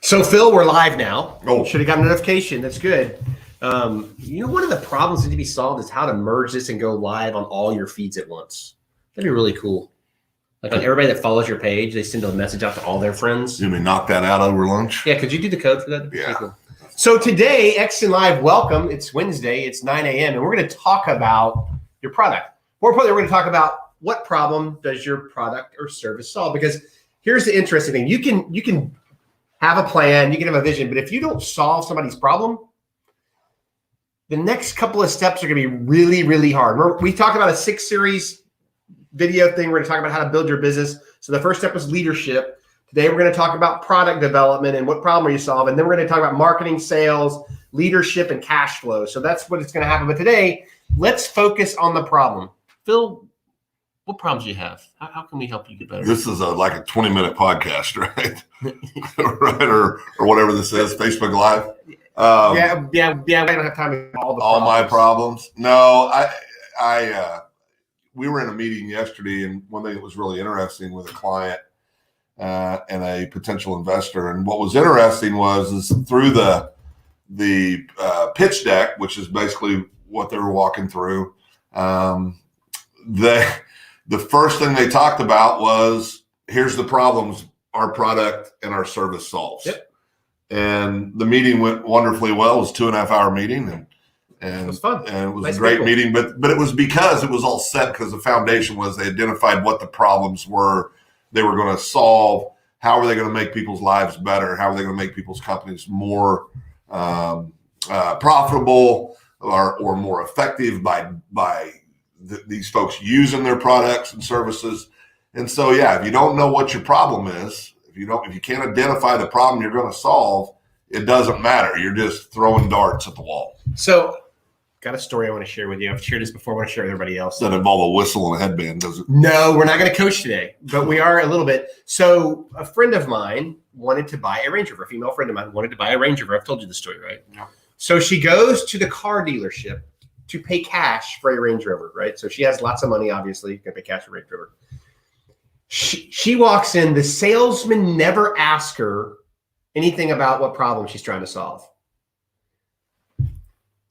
So Phil, we're live now. Oh, should have got a notification. That's good. One of the problems that need to be solved is how to merge this and go live on all your feeds at once. That'd be really cool. Like on everybody that follows your page, they send a message out to all their friends. You mean knock that out over lunch? Yeah, could you do the code for that? Yeah. Cool. So today, EXSIN Live, welcome. It's Wednesday. It's 9 a.m. and we're going to talk about your product. More importantly, we're going to talk about what problem does your product or service solve? Because here's the interesting thing: you can have a plan, you can have a vision, but if you don't solve somebody's problem, the next couple of steps are going to be really, really hard. We talked about a 6-series video thing. We're going to talk about how to build your business. So the first step was leadership. Today, we're going to talk about product development and what problem are you solving. Then we're going to talk about marketing, sales, leadership, and cash flow. So that's what it's going to happen. But today, let's focus on the problem. Phil, what problems do you have? How can we help you get better? This is like a 20-minute podcast, right? Right, or whatever this is, Facebook Live. Yeah. We don't have time to all my problems. No, we were in a meeting yesterday, and one thing that was really interesting with a client and a potential investor. And what was interesting is through the pitch deck, which is basically what they were walking through. The first thing they talked about was, here's the problems our product and our service solves. Yep. And the meeting went wonderfully well. It was a 2.5-hour meeting, and it was fun. And it was nice a great people. meeting, but it was because it was all set, because the foundation was they identified what the problems were they were going to solve. How are they going to make people's lives better? How are they going to make people's companies more profitable or more effective by these folks using their products and services? And so, yeah, if you don't know what your problem is, if you can't identify the problem you're going to solve, it doesn't matter. You're just throwing darts at the wall. So, got a story I want to share with you. I've shared this before. I want to share with everybody else. Doesn't involve a whistle and a headband, does it? No, we're not going to coach today, but we are a little bit. So, a friend of mine wanted to buy a Range Rover. A female friend of mine wanted to buy a Range Rover. I've told you the story, right? Yeah. So she goes to the car dealership to pay cash for a Range Rover, right? So she has lots of money, obviously. You can pay cash for a Range Rover. She walks in. The salesman never asks her anything about what problem she's trying to solve.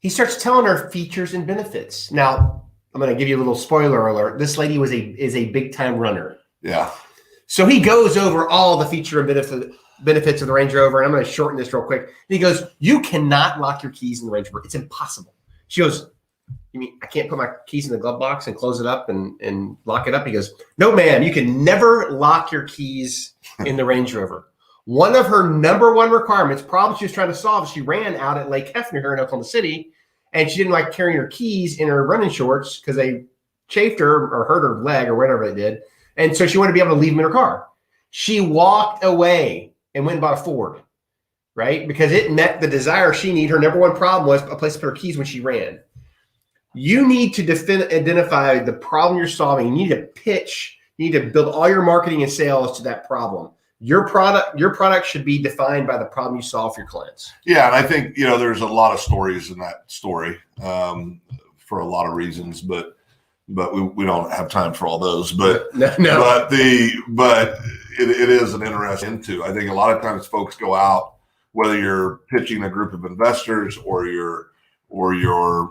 He starts telling her features and benefits. Now, I'm going to give you a little spoiler alert. This lady is a big-time runner. Yeah. So he goes over all the feature and benefits of the Range Rover, and I'm going to shorten this real quick. And he goes, you cannot lock your keys in the Range Rover. It's impossible. She goes, you mean I can't put my keys in the glove box and close it up and lock it up? He goes, no, ma'am, you can never lock your keys in the Range Rover. One of her number one requirements, problem she was trying to solve, she ran out at Lake Hefner here in Oklahoma City, and she didn't like carrying her keys in her running shorts because they chafed her or hurt her leg or whatever they did. And so she wanted to be able to leave them in her car. She walked away and went and bought a Ford, right? Because it met the desire she needed. Her number one problem was a place to put her keys when she ran. You need to identify the problem you're solving. You need to pitch. You need to build all your marketing and sales to that problem. Your product should be defined by the problem you solve for your clients. Yeah, and I think there's a lot of stories in that story for a lot of reasons, but we don't have time for all those. But no. but it is an interesting too. I think a lot of times folks go out, whether you're pitching a group of investors or you're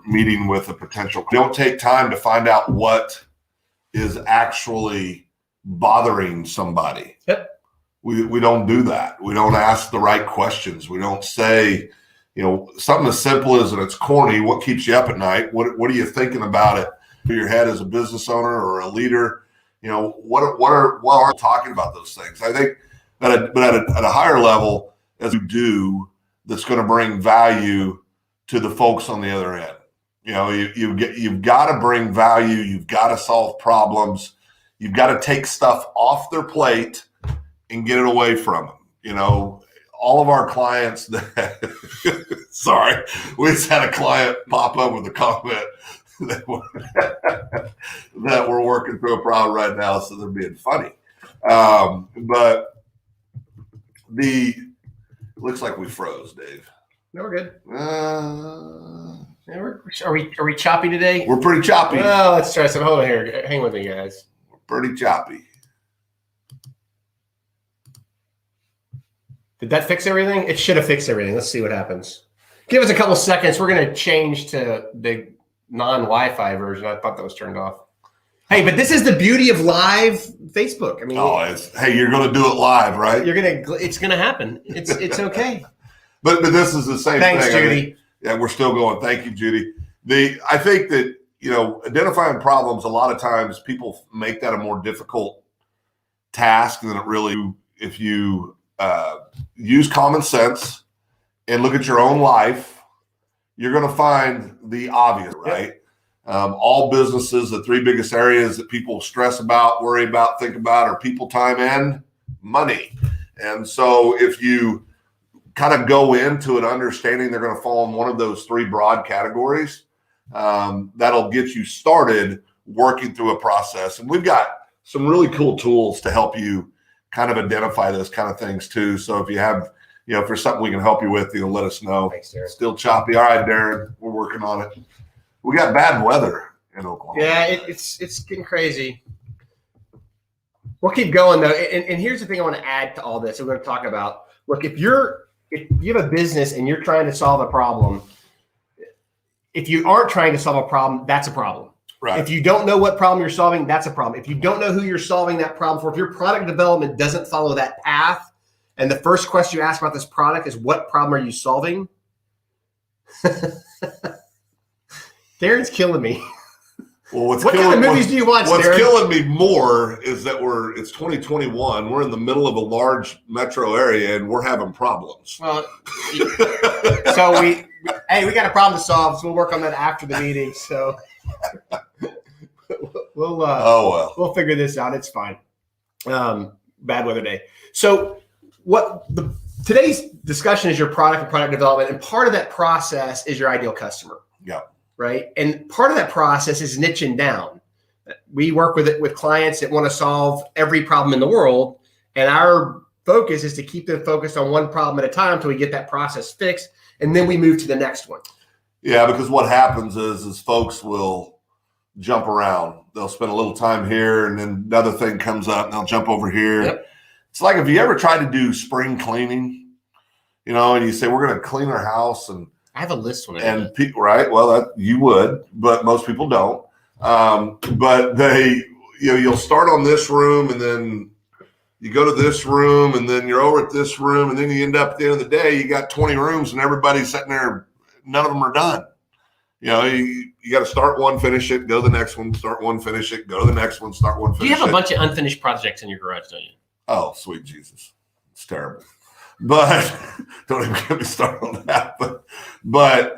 meeting with a potential, don't take time to find out what is actually bothering somebody. Yep. We don't do that. We don't ask the right questions. We don't say, something as simple as, and it's corny, what keeps you up at night? What are you thinking about it in your head as a business owner or a leader? What are talking about those things? I think at a higher level, as you do, that's going to bring value to the folks on the other end. You've got to bring value. You've got to solve problems. You've got to take stuff off their plate and get it away from them. All of our clients sorry, we just had a client pop up with a comment that we're working through a problem right now, so they're being funny. But it looks like we froze, Dave. No, we're good. Are we choppy today? We're pretty choppy. Well, let's try some. Hold on here. Hang with me, guys. We're pretty choppy. Did that fix everything? It should have fixed everything. Let's see what happens. Give us a couple seconds. We're going to change to the non-Wi-Fi version. I thought that was turned off. Hey, but this is the beauty of live Facebook. I mean, hey, you're going to do it live, right? It's going to happen. It's okay. But this is the same Thanks, thing. Judy. Yeah, we're still going. Thank you, Judy. I think that, identifying problems, a lot of times people make that a more difficult task than it really, if you use common sense and look at your own life, you're going to find the obvious, right? All businesses, the three biggest areas that people stress about, worry about, think about are people, time, and money. And so if you kind of go into it understanding they're going to fall in one of those three broad categories, that'll get you started working through a process. And we've got some really cool tools to help you kind of identify those kind of things too. So if you have, if there's something we can help you with, let us know. Thanks, Darren. Still choppy. All right, Darren, we're working on it. We got bad weather in Oklahoma. Yeah, it's getting crazy. We'll keep going though. And here's the thing I want to add to all this. We're going to talk about, look, if you have a business and you're trying to solve a problem, if you aren't trying to solve a problem, that's a problem. Right. If you don't know what problem you're solving, that's a problem. If you don't know who you're solving that problem for, if your product development doesn't follow that path, and the first question you ask about this product is, what problem are you solving? Darren's killing me. Well, what kind of movies do you watch, What's Darren? killing me more is that it's 2021. We're in the middle of a large metro area and we're having problems. Well, so we got a problem to solve, so we'll work on that after the meeting. So we'll figure this out. It's fine. Bad weather day. So today's discussion is your product and product development, and part of that process is your ideal customer. Yeah. Right. And part of that process is niching down. We work with clients that want to solve every problem in the world. And our focus is to keep them focused on one problem at a time until we get that process fixed. And then we move to the next one. Yeah, because what happens is folks will jump around. They'll spend a little time here and then another thing comes up and they'll jump over here. Yep. It's like if you ever tried to do spring cleaning, and you say, we're going to clean our house, and I have a list when I and people, right? Well, you would, but most people don't. But you'll start on this room, and then you go to this room, and then you're over at this room, and then you end up at the end of the day, you got 20 rooms, and everybody's sitting there. None of them are done. You got to start one, finish it, go to the next one, start one, finish it, go to the next one, start one, finish it. You have a bunch of unfinished projects in your garage, don't you? Oh, sweet Jesus. It's terrible. But don't even get me started on that. But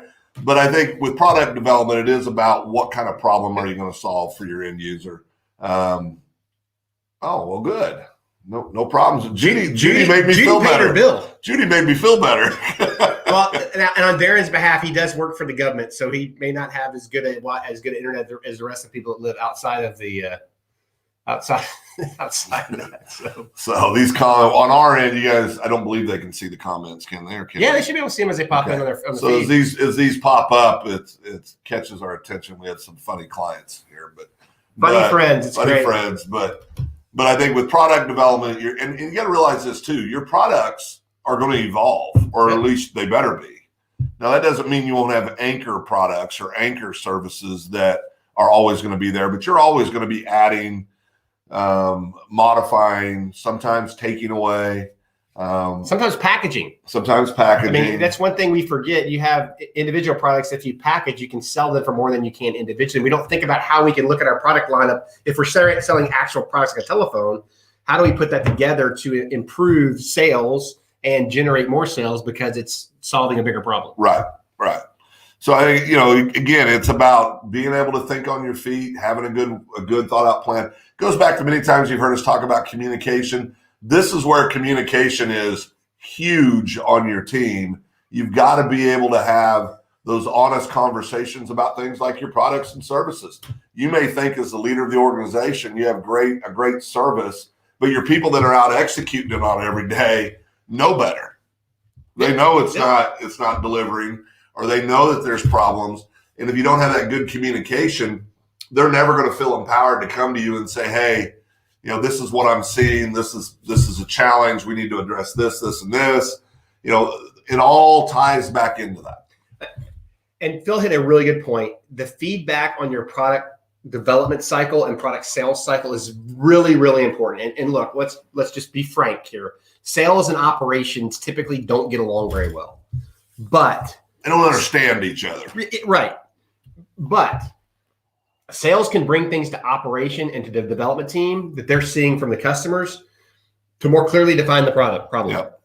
I think with product development, it is about what kind of problem are you going to solve for your end user. Well, good. No problems. Judy made me feel better. Her bill. Judy made me feel better. Well, and on Darren's behalf, he does work for the government, so he may not have as good internet as the rest of the people that live outside of the outside of that. So these comments on our end, you guys, I don't believe they can see the comments, can they? Yeah, they should be able to see them as they pop in on the so feed. as these pop up, it catches our attention. We had some funny clients here, funny friends. It's funny great. friends, but I think with product development, and you got to realize this too. Your products are going to evolve, or at least they better be. Now that doesn't mean you won't have anchor products or anchor services that are always going to be there, but you're always going to be adding, modifying, sometimes taking away, sometimes packaging. I mean, that's one thing we forget. You have individual products. If you package, you can sell them for more than you can individually. We don't think about how we can look at our product lineup. If we're selling actual products like a telephone, how do we put that together to improve sales and generate more sales because it's solving a bigger problem? Right. So again, it's about being able to think on your feet, having a good thought out plan. It goes back to many times you've heard us talk about communication. This is where communication is huge on your team. You've got to be able to have those honest conversations about things like your products and services. You may think as the leader of the organization, you have a great service, but your people that are out executing it on every day know better. They know it's not delivering, or they know that there's problems. And if you don't have that good communication, they're never going to feel empowered to come to you and say, hey, this is what I'm seeing. This is a challenge. We need to address this, and this. It all ties back into that. And Phil hit a really good point. The feedback on your product development cycle and product sales cycle is really, really important. And look, let's just be frank here. Sales and operations typically don't get along very well, but they don't understand each other. Right. But sales can bring things to operation and to the development team that they're seeing from the customers to more clearly define the problem, yep.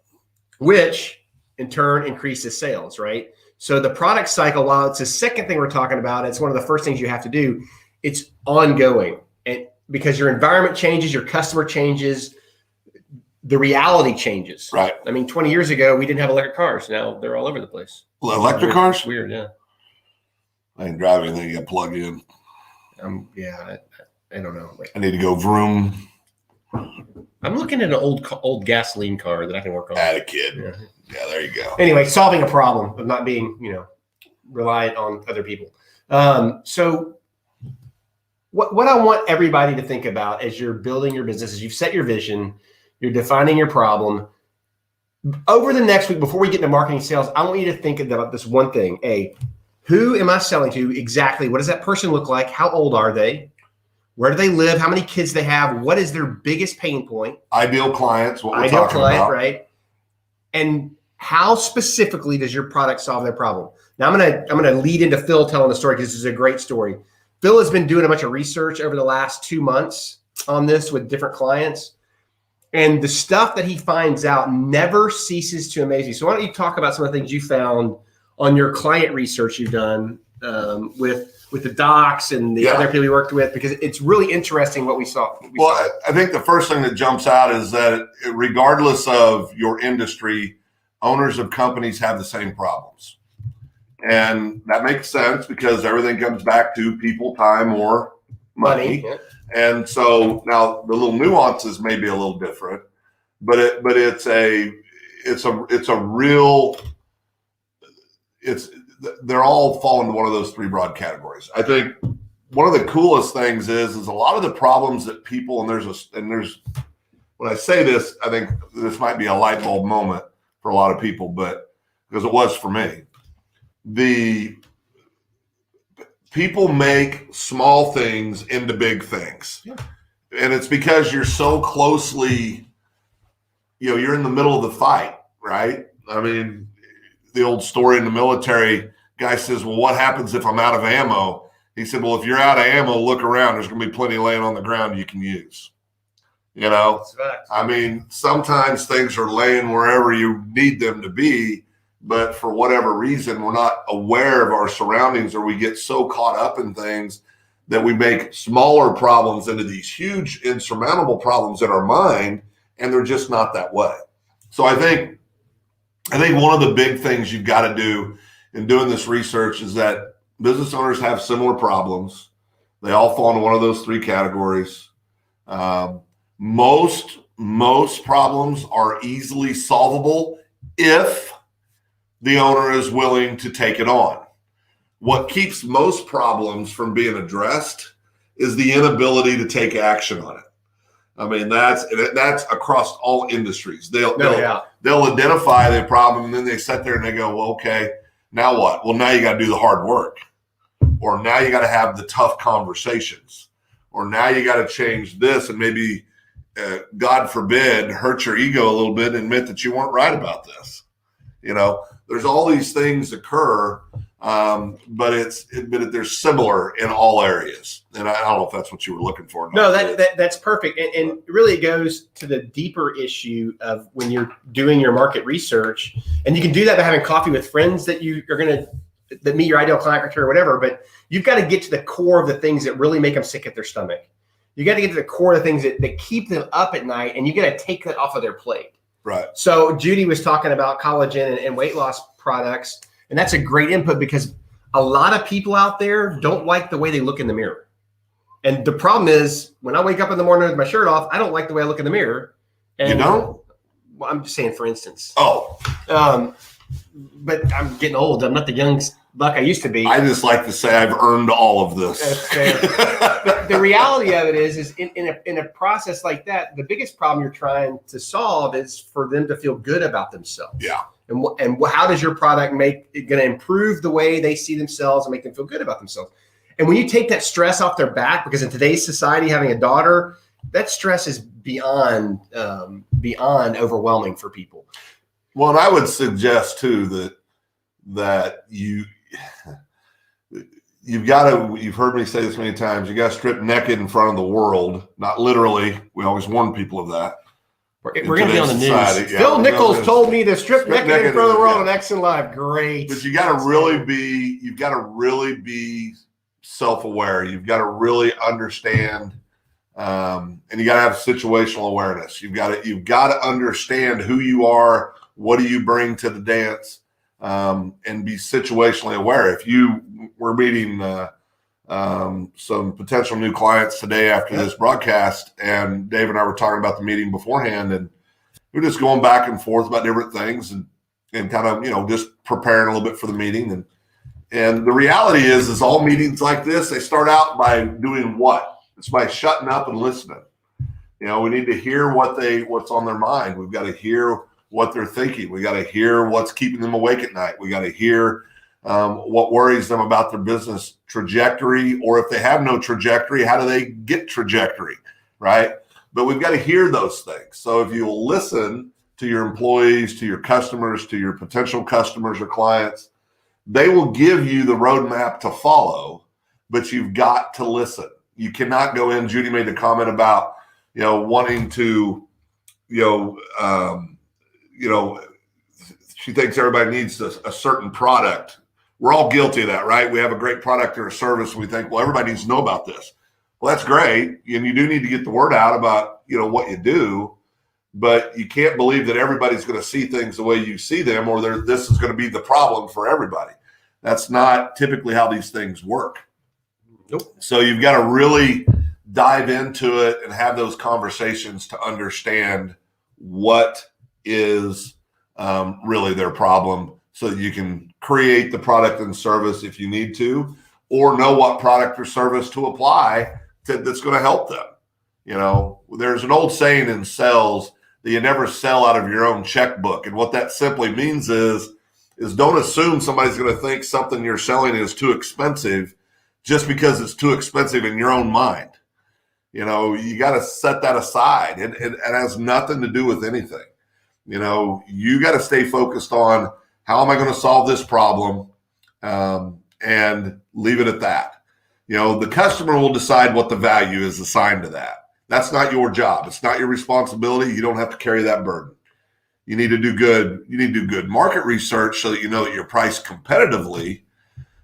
Which in turn increases sales, right? So the product cycle, while it's the second thing we're talking about, it's one of the first things you have to do. It's ongoing, and because your environment changes, your customer changes, the reality changes. Right. I mean, 20 years ago, we didn't have electric cars. Now they're all over the place. Electric cars? Weird, yeah. I ain't driving anything. You got to plug in. Yeah, I don't know. I need to go vroom. I'm looking at an old gasoline car that I can work on. Add a kid. Yeah, there you go. Anyway, solving a problem of not being, reliant on other people. So what I want everybody to think about as you're building your business is you've set your vision, you're defining your problem. Over the next week, before we get into marketing sales, I want you to think about this one thing. Who am I selling to exactly? What does that person look like? How old are they? Where do they live? How many kids they have? What is their biggest pain point? Ideal clients, what we're talking about. Right? And how specifically does your product solve their problem? Now I'm gonna lead into Phil telling the story because this is a great story. Phil has been doing a bunch of research over the last 2 months on this with different clients. And the stuff that he finds out never ceases to amaze me. So why don't you talk about some of the things you found on your client research you've done with the docs and the other people you worked with, because it's really interesting what we saw. I think the first thing that jumps out is that regardless of your industry, owners of companies have the same problems. And that makes sense because everything comes back to people, time, or money. Yeah. And so now the little nuances may be a little different, but they're all fall into one of those three broad categories. I think one of the coolest things is a lot of the problems that people, and there's when I say this, I think this might be a light bulb moment for a lot of people, but because it was for me, the people make small things into big things. Yeah. And it's because you're so closely, you're in the middle of the fight, right? I mean, the old story in the military, guy says, well, what happens if I'm out of ammo? He said, well, if you're out of ammo, look around. There's going to be plenty laying on the ground you can use. I mean, sometimes things are laying wherever you need them to be, but for whatever reason, we're not aware of our surroundings, or we get so caught up in things that we make smaller problems into these huge insurmountable problems in our mind, and they're just not that way. So I think one of the big things you've got to do in doing this research is that business owners have similar problems. They all fall into one of those three categories. Most problems are easily solvable if the owner is willing to take it on. What keeps most problems from being addressed is the inability to take action on it. I mean, that's across all industries. They'll identify the problem, and then they sit there and they go, well, okay, now what? Well, now you got to do the hard work, or now you got to have the tough conversations, or now you got to change this and maybe, God forbid, hurt your ego a little bit and admit that you weren't right about this. There's all these things occur, but they're similar in all areas. And I don't know if that's what you were looking for. No, that's perfect. And really it goes to the deeper issue of when you're doing your market research, and you can do that by having coffee with friends that that meet your ideal client criteria or whatever, but you've got to get to the core of the things that really make them sick at their stomach. You got to get to the core of the things that keep them up at night, and you got to take that off of their plate. Right. So Judy was talking about collagen and weight loss products, and that's a great input because a lot of people out there don't like the way they look in the mirror. And the problem is when I wake up in the morning with my shirt off, I don't like the way I look in the mirror. And you don't? Well, I'm just saying, for instance. Oh. But I'm getting old. I'm not the young Buck, I used to be. I just like to say I've earned all of this. That's fair. The reality of it is in a process like that, the biggest problem you're trying to solve is for them to feel good about themselves. Yeah. And how does your product make it going to improve the way they see themselves and make them feel good about themselves? And when you take that stress off their back, because in today's society, having a daughter, that stress is beyond overwhelming for people. Well, and I would suggest too that you've got to, you've heard me say this many times, you got to strip naked in front of the world, not literally. We always warn people of that. We're going to be on the news. Yeah, Phil Nichols told me to strip naked in front of the world on EXSIN Live. Great. But you got to really be self-aware. You've got to really understand, and you got to have situational awareness. You've got to understand who you are, what do you bring to the dance, and be situationally aware. If we're meeting some potential new clients today after this broadcast, and Dave and I were talking about the meeting beforehand, and we're just going back and forth about different things and kind of, just preparing a little bit for the meeting. And the reality is all meetings like this, they start out by doing what? It's by shutting up and listening. We need to hear what's on their mind. We've got to hear what they're thinking. We got to hear what's keeping them awake at night. We got to hear what worries them about their business trajectory, or if they have no trajectory, how do they get trajectory, right? But we've got to hear those things. So if you'll listen to your employees, to your customers, to your potential customers or clients, they will give you the roadmap to follow, but you've got to listen. You cannot go in. Judy made the comment about, wanting to, she thinks everybody needs a certain product. We're all guilty of that, right? We have a great product or a service, and we think, well, everybody needs to know about this. Well, that's great. And you do need to get the word out about, what you do, but you can't believe that everybody's going to see things the way you see them, or this is going to be the problem for everybody. That's not typically how these things work. Nope. So you've got to really dive into it and have those conversations to understand what is really their problem, so that you can create the product and service if you need to, or know what product or service to apply that's going to help them. There's an old saying in sales that you never sell out of your own checkbook. And what that simply means is don't assume somebody's going to think something you're selling is too expensive just because it's too expensive in your own mind. You got to set that aside. It has nothing to do with anything. You got to stay focused on, how am I going to solve this problem, and leave it at that. The customer will decide what the value is assigned to that. That's not your job. It's not your responsibility. You don't have to carry that burden. You need to do good. You need to do good market research so that you know that you're priced competitively,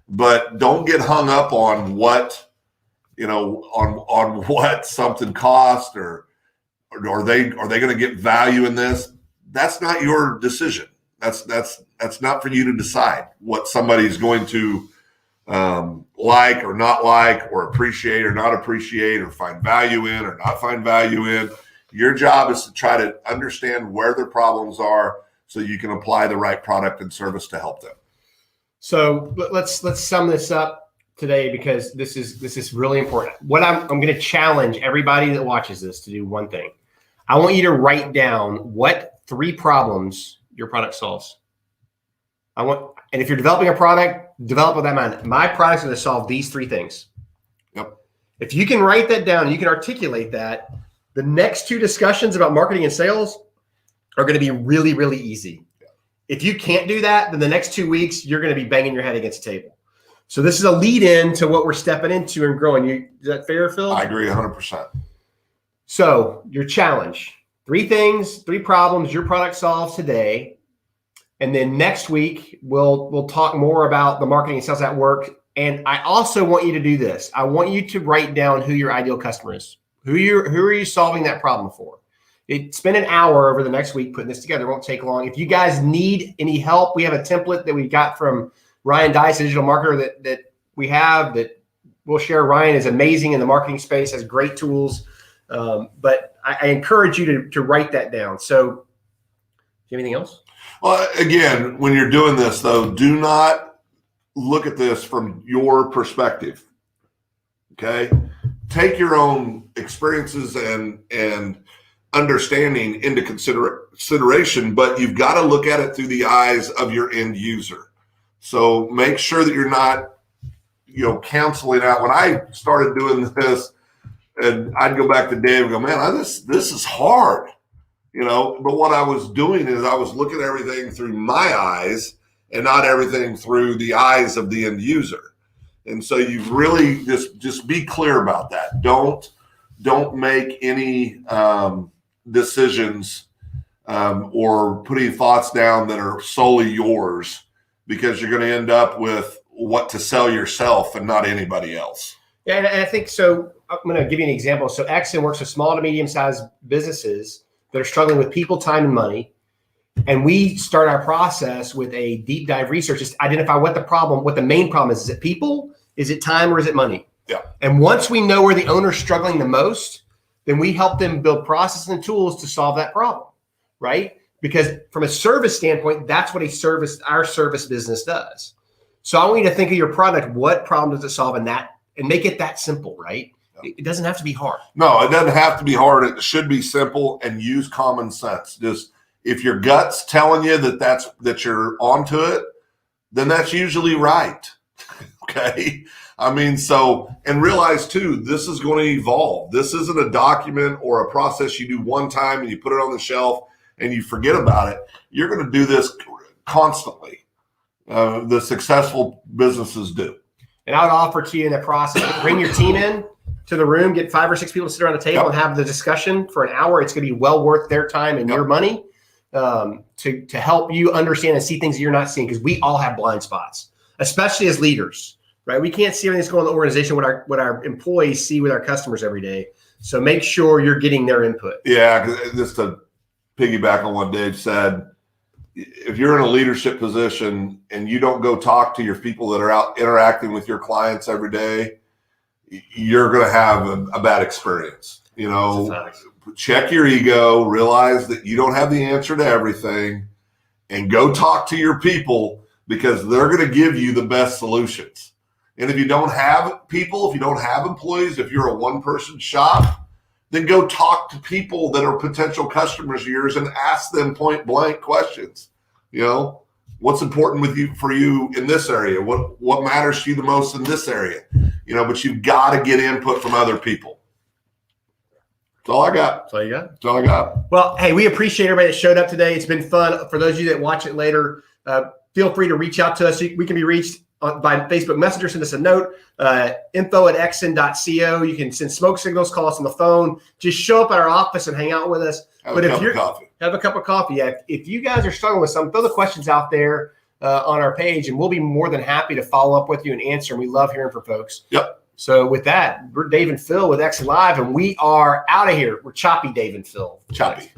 but don't get hung up on what, on what something costs, or are they going to get value in this? That's not your decision. That's not for you to decide what somebody's going to like or not like, or appreciate or not appreciate, or find value in or not find value in. Your job is to try to understand where their problems are so you can apply the right product and service to help them. So let's sum this up today, because this is really important. What I'm going to challenge everybody that watches this to do one thing. I want you to write down what 3 problems your product solves. And if you're developing a product, develop with that mind. My product's going to solve these 3 things. Yep. If you can write that down, you can articulate that, the next 2 discussions about marketing and sales are going to be really, really easy. Yeah. If you can't do that, then the next 2 weeks, you're going to be banging your head against the table. So this is a lead in to what we're stepping into and growing. Is that fair, Phil? I agree 100%. So your challenge, 3 things, 3 problems your product solves today. And then next week, we'll talk more about the marketing and sales at work. And I also want you to do this. I want you to write down who your ideal customer is. Who are you solving that problem for? Spend an hour over the next week putting this together. It won't take long. If you guys need any help, we have a template that we got from Ryan Dice, a digital marketer that we have that we'll share. Ryan is amazing in the marketing space, has great tools. But I encourage you to write that down. So, do you have anything else? Well, again, when you're doing this, though, do not look at this from your perspective. Okay. Take your own experiences and understanding into consideration, but you've got to look at it through the eyes of your end user. So make sure that you're not, canceling out. When I started doing this, and I'd go back to Dave and go, man, this is hard, but what I was doing is I was looking at everything through my eyes and not everything through the eyes of the end user. And so you really just be clear about that. Don't make any decisions or put any thoughts down that are solely yours, because you're going to end up with what to sell yourself and not anybody else. Yeah, and I think so. I'm going to give you an example. So EXSIN works with small to medium-sized businesses that are struggling with people, time, and money. And we start our process with a deep dive research, just identify what the main problem is. Is it people? Is it time? Or is it money? Yeah. And once we know where the owner's struggling the most, then we help them build processes and tools to solve that problem, right? Because from a service standpoint, that's what our service business does. So I want you to think of your product. What problem does it solve and make it that simple, right? It doesn't have to be hard. No, it doesn't have to be hard. It should be simple, and use common sense. Just if your gut's telling you that you're onto it, then that's usually right. Okay. And realize too, this is going to evolve. This isn't a document or a process you do one time and you put it on the shelf and you forget about it. You're going to do this constantly. The successful businesses do. And I would offer to you in that process, bring your team in to the room, get 5 or 6 people to sit around the table and have the discussion for an hour. It's going to be well worth their time and your money to help you understand and see things that you're not seeing, because we all have blind spots, especially as leaders, right? We can't see everything that's going on in the organization, what our employees see with our customers every day. So make sure you're getting their input. Yeah, just to piggyback on what Dave said, if you're in a leadership position and you don't go talk to your people that are out interacting with your clients every day, you're going to have a bad experience. Check your ego, realize that you don't have the answer to everything, and go talk to your people, because they're going to give you the best solutions. And if you don't have people, if you don't have employees, if you're a one-person shop, then go talk to people that are potential customers of yours and ask them point blank questions. What's important for you in this area? What matters to you the most in this area? But you've got to get input from other people. That's all I got. That's all you got? That's all I got. Well, hey, we appreciate everybody that showed up today. It's been fun. For those of you that watch it later, feel free to reach out to us. We can be reached by Facebook Messenger. Send us a note, info@exsin.co. You can send smoke signals, call us on the phone. Just show up at our office and hang out with us. Have a cup of coffee. Yeah. If you guys are struggling with something, throw the questions out there on our page, and we'll be more than happy to follow up with you and answer. And we love hearing from folks. Yep. So with that, we're Dave and Phil with EXSIN Live, and we are out of here. We're choppy Dave and Phil. Choppy.